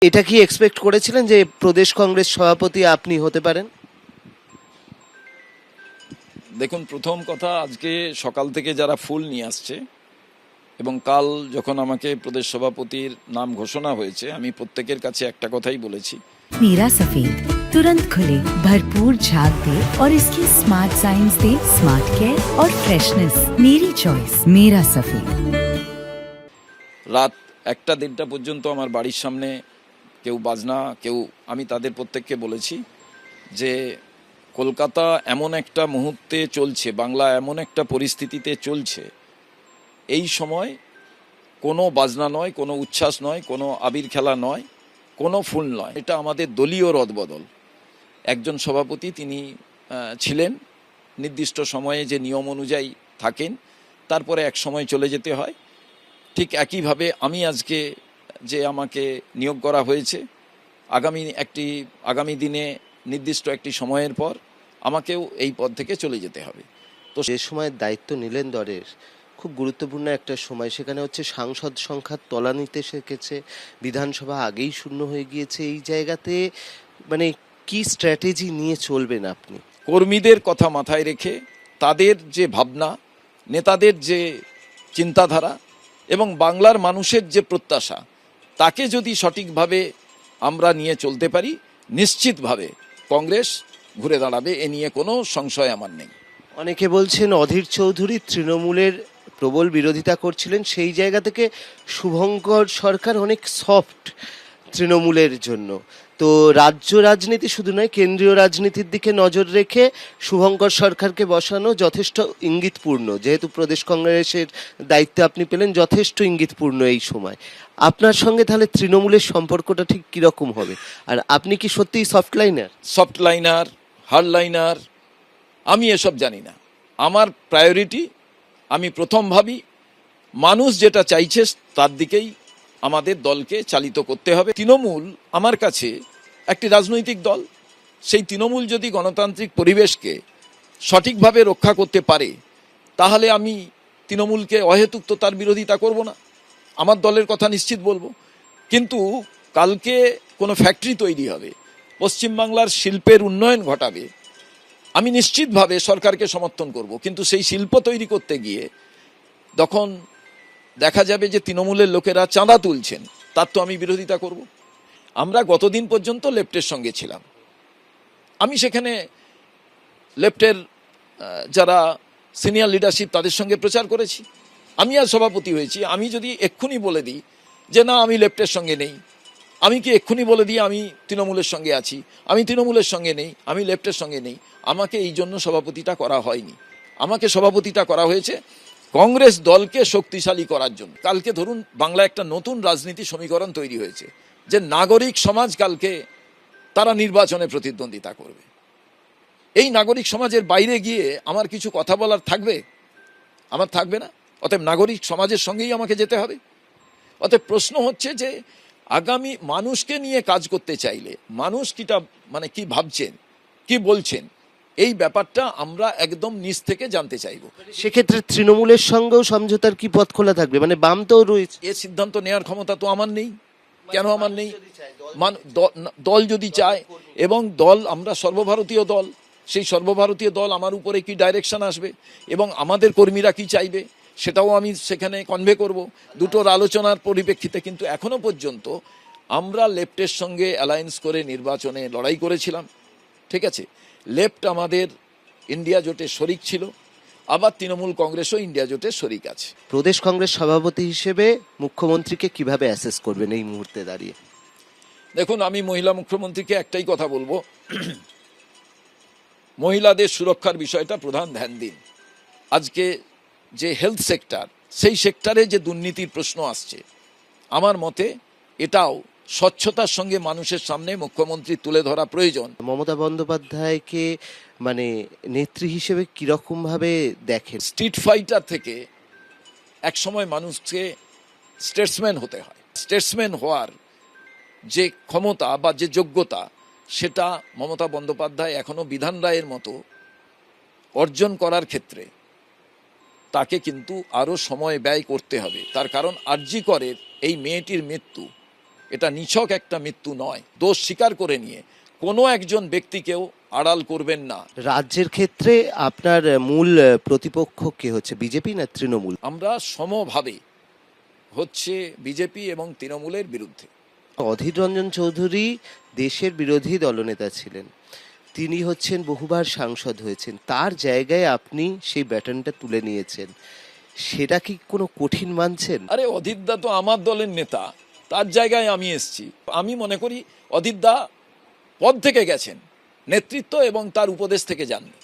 এটা কি এক্সপেক্ট করেছিলেন যে প্রদেশ কংগ্রেস সভাপতি আপনি হতে পারেন? দেখুন, প্রথম কথা, আজকে সকাল থেকে যারা ফুল নিয়ে আসছে এবং কাল যখন আমাকে প্রদেশ সভাপতির নাম ঘোষণা হয়েছে, আমি প্রত্যেকের কাছে একটা কথাই বলেছি, मीरा सफेद तुरंत खुले, भरपूर झाग दे और इसकी स्मार्ट साइंस दे स्मार्ट केयर और फ्रेशनेस। मेरी चॉइस मेरा सफेद। রাত 1টা-1:30 পর্যন্ত আমার বাড়ির সামনে কেউ বাজনা, কেউ, আমি তাদের প্রত্যেককে বলেছি যে কলকাতা এমন একটা মুহূর্তে চলছে, বাংলা এমন একটা পরিস্থিতিতে চলছে, এই সময় কোনো বাজনা নয়, কোনো উচ্ছ্বাস নয়, কোনো আবির খেলা নয়, কোনো ফুল নয়, এটা আমাদের দলীয় রদবদল। একজন সভাপতি তিনি ছিলেন, নির্দিষ্ট সময়ে যে নিয়ম অনুযায়ী থাকেন, তারপরে এক সময় চলে যেতে হয়। ঠিক একইভাবে আমি আজকে যে আমাকে নিয়োগ করা হয়েছে, আগামী দিনে নির্দিষ্ট একটি সময়ের পর আমাকেও এই পদ থেকে চলে যেতে হবে। তো যে সময় দায়িত্ব নিলেন দলের, খুব গুরুত্বপূর্ণ একটা সময়, সেখানে হচ্ছে সাংসদ সংখ্যার তলানিতে শেখেছে, বিধানসভা আগেই শূন্য হয়ে গিয়েছে। এই জায়গাতে মানে কি স্ট্র্যাটেজি নিয়ে চলবেন আপনি? কর্মীদের কথা মাথায় রেখে, তাদের যে ভাবনা, নেতাদের যে চিন্তাধারা এবং বাংলার মানুষের যে প্রত্যাশা, তাকে যদি সঠিকভাবে আমরা নিয়ে চলতে পারি, নিশ্চিতভাবে কংগ্রেস ঘুরে দাঁড়াবে, এ নিয়ে কোনো সংশয় আমার নেই। অনেকে বলছেন অধীর চৌধুরী তৃণমূলের প্রবল বিরোধিতা করছিলেন, সেই জায়গা থেকে শুভঙ্কর সরকার অনেক সফট তৃণমূলের জন্য। তো রাজ্য রাজনীতি শুধু নয়, কেন্দ্রীয় রাজনীতির দিকে নজর রেখে শুভঙ্কর সরকারকে বসানো যথেষ্ট ইঙ্গিতপূর্ণ। যেহেতু প্রদেশ কংগ্রেসের দায়িত্ব আপনি পেলেন, যথেষ্ট ইঙ্গিতপূর্ণ এই সময়। আপনার সঙ্গে তাহলে তৃণমূলের সম্পর্কটা ঠিক কিরকম হবে? আর আপনি কি সত্যিই soft liner? Soft liner, hard liner, আমি এসব জানি না। আমার প্রায়োরিটি, আমি প্রথম ভাবি মানুষ যেটা চাইছে তার দিকেই আমাদের দলকে চালিত করতে হবে। তৃণমূল আমার কাছে একটি রাজনৈতিক দল। সেই তৃণমূল যদি গণতান্ত্রিক পরিবেশকে সঠিকভাবে রক্ষা করতে পারে, তাহলে আমি তৃণমূলকে অহেতুক তো তার বিরোধিতা করব না, আমার দলের কথা নিশ্চিত বলবো। কিন্তু কালকে কোনো ফ্যাক্টরি তৈরি হবে, পশ্চিমবাংলার শিল্পের উন্নয়ন ঘটাবে, আমি নিশ্চিতভাবে সরকারকে সমর্থন করব। কিন্তু সেই শিল্প তৈরি করতে গিয়ে তখন দেখা যাবে যে তৃণমূলের লোকেরা চাঁদা তুলছেন, তার তো আমি বিরোধিতা করব। আমরা গতদিন পর্যন্ত লেফটের সঙ্গে ছিলাম, আমি সেখানে লেফটের যারা সিনিয়র লিডারশিপ তাদের সঙ্গে প্রচার করেছি। আমি আর সভাপতি হয়েছি, আমি যদি এক্ষুনি বলে দিই যে না আমি লেফটের সঙ্গে নেই, আমি কি এক্ষুনি বলে দিই আমি তৃণমূলের সঙ্গে আছি, আমি তৃণমূলের সঙ্গে নেই, আমি লেফটের সঙ্গে নেই? আমাকে এই জন্য সভাপতিটা করা হয়নি। আমাকে সভাপতিটা করা হয়েছে কংগ্রেস দলকে শক্তিশালী করার জন্য। কালকে ধরুন বাংলা একটা নতুন রাজনীতি সমীকরণ তৈরি হয়েছে যে নাগরিক সমাজ কালকে তারা নির্বাচনে প্রতিদ্বন্দ্বিতা করবে। এই নাগরিক সমাজের বাইরে গিয়ে আমার কিছু কথা বলার থাকবে? আমার থাকবে না। অতএব নাগরিক সমাজের সঙ্গেই আমাকে যেতে হবে। অতএব প্রশ্ন হচ্ছে যে আগামী মানুষকে নিয়ে কাজ করতে চাইলে মানুষ কি ভাবছেন, কি বলছেন, এই ব্যাপারটা আমরা একদম নিচ থেকে জানতে চাইব। সেক্ষেত্রে তৃণমূলের সঙ্গেও সমঝোতার কি পথ খোলা থাকবে? মানে বাম তো রয়েছে। এ সিদ্ধান্ত নেওয়ার ক্ষমতা তো আমার নেই। কেন আমার নেই? দল যদি চায়, এবং দল, আমরা সর্বভারতীয় দল, সেই সর্বভারতীয় দল আমার উপরে কি ডাইরেকশন আসবে এবং আমাদের কর্মীরা কি চাইবে, সেটাও আমি সেখানে কনভে করব দুটোর আলোচনার পরিপ্রেক্ষিতে। কিন্তু এখনো পর্যন্ত আমরা লেফটের সঙ্গে অ্যালায়েন্স করে নির্বাচনে লড়াই করেছিলাম, ঠিক আছে? লেফট আমাদের ইন্ডিয়া জোটের শরিক ছিল, আবার তৃণমূল কংগ্রেসও ইন্ডিয়া জোটের শরিক আছে। প্রদেশ কংগ্রেস সভাপতি হিসেবে মুখ্যমন্ত্রীকে কিভাবে অ্যাসেস করবেন এই মুহূর্তে দাঁড়িয়ে? দেখুন, আমি মহিলা মুখ্যমন্ত্রীকে একটাই কথা বলবো, মহিলাদের সুরক্ষার বিষয়টা প্রধান ধ্যান দিন। আজকে যে হেলথ সেক্টর, সেই সেক্টরে যে দুর্নীতির প্রশ্ন আসছে, আমার মতে এটাও স্বচ্ছতার সঙ্গে মানুষের সামনে মুখ্যমন্ত্রী তুলে ধরা প্রয়োজন। মমতা বন্দ্যোপাধ্যায়কে মানে নেত্রী হিসেবে কিরকম ভাবে দেখেন? স্ট্রিট ফাইটার থেকে একসময় মানুষকে স্টেটসম্যান হতে হয়। স্টেটসম্যান হওয়ার যে ক্ষমতা বা যে যোগ্যতা, সেটা মমতা বন্দ্যোপাধ্যায় এখনো বিধান রায়ের মতো অর্জন করার ক্ষেত্রে তাকে কিন্তু আরও সময় ব্যয় করতে হবে। তার কারণ আরজি করের এই মেয়েটির মৃত্যু এটা নিছক একটা মৃত্যু নয়। দোষ স্বীকার করে নিয়ে কোনো একজন ব্যক্তিকেও আড়াল করবেন না। রাজ্যের ক্ষেত্রে আপনার মূল প্রতিপক্ষ কে হচ্ছে, বিজেপি না তৃণমূল? আমরা সমভাবে হচ্ছে বিজেপি এবং তৃণমূলের বিরুদ্ধে। অধীর রঞ্জন চৌধুরী দেশের বিরোধী দলনেতা ছিলেন, তিনি হচ্ছেন বহুবার সাংসদ হয়েছেন, তার জায়গায় আপনি সেই ব্যাটনটা তুলে নিয়েছেন, সেটা কি কোনো কঠিন মানছেন? আরে অধীরদা তো আমার দলের নেতা, তার জায়গায় আমি এসেছি। আমি মনে করি অধীরদা পদ থেকে গেছেন, নেতৃত্ব এবং তার উপদেশ থেকে যাননি।